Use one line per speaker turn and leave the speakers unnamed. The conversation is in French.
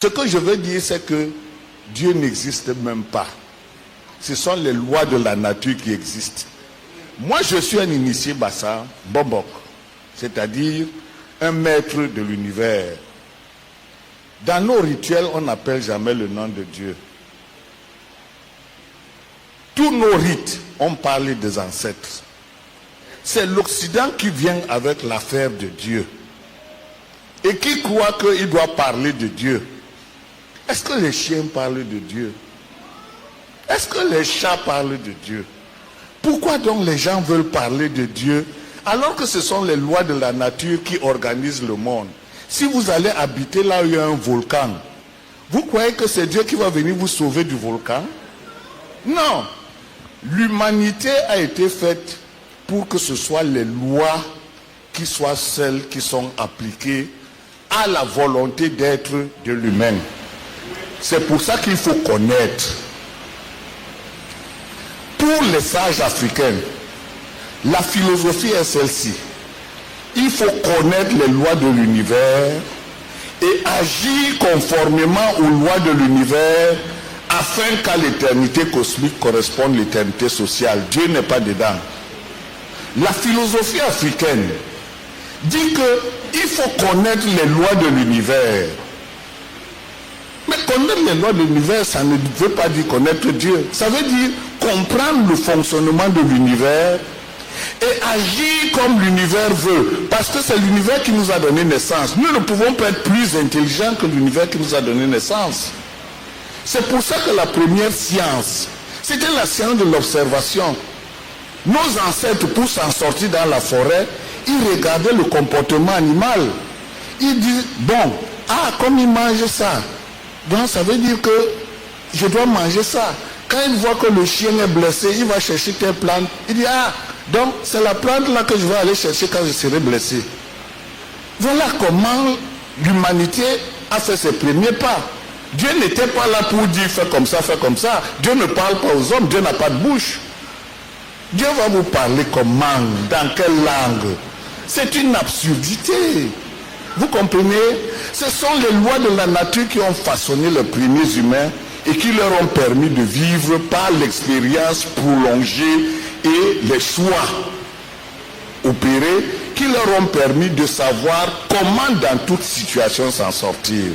Ce que je veux dire, c'est que Dieu n'existe même pas. Ce sont les lois de la nature qui existent. Moi, je suis un initié Bassa, Bobok, c'est-à-dire un maître de l'univers. Dans nos rituels, on n'appelle jamais le nom de Dieu. Tous nos rites, on parle des ancêtres. C'est l'Occident qui vient avec l'affaire de Dieu et qui croit qu'il doit parler de Dieu. Est-ce que les chiens parlent de Dieu? Est-ce que les chats parlent de Dieu? Pourquoi donc les gens veulent parler de Dieu alors que ce sont les lois de la nature qui organisent le monde? Si vous allez habiter là où il y a un volcan, vous croyez que c'est Dieu qui va venir vous sauver du volcan? Non. L'humanité a été faite pour que ce soit les lois qui soient celles qui sont appliquées à la volonté d'être de l'humain. C'est pour ça qu'il faut connaître. Pour les sages africains, la philosophie est celle-ci. Il faut connaître les lois de l'univers et agir conformément aux lois de l'univers afin qu'à l'éternité cosmique corresponde l'éternité sociale. Dieu n'est pas dedans. La philosophie africaine dit qu'il faut connaître les lois de l'univers. Mais connaître les lois de l'univers, ça ne veut pas dire connaître Dieu. Ça veut dire comprendre le fonctionnement de l'univers et agir comme l'univers veut. Parce que c'est l'univers qui nous a donné naissance. Nous ne pouvons pas être plus intelligents que l'univers qui nous a donné naissance. C'est pour ça que la première science, c'était la science de l'observation. Nos ancêtres, pour s'en sortir dans la forêt, ils regardaient le comportement animal. Ils disent, bon, comme ils mangent ça, donc ça veut dire que je dois manger ça. Quand il voit que le chien est blessé, il va chercher telle plante. Il dit, donc c'est la plante là que je vais aller chercher quand je serai blessé. Voilà comment l'humanité a fait ses premiers pas. Dieu n'était pas là pour dire fais comme ça, fais comme ça. Dieu ne parle pas aux hommes, Dieu n'a pas de bouche. Dieu va vous parler comment, dans quelle langue? C'est une absurdité. Vous comprenez? Ce sont les lois de la nature qui ont façonné les premiers humains et qui leur ont permis de vivre par l'expérience prolongée et les choix opérés qui leur ont permis de savoir comment dans toute situation s'en sortir.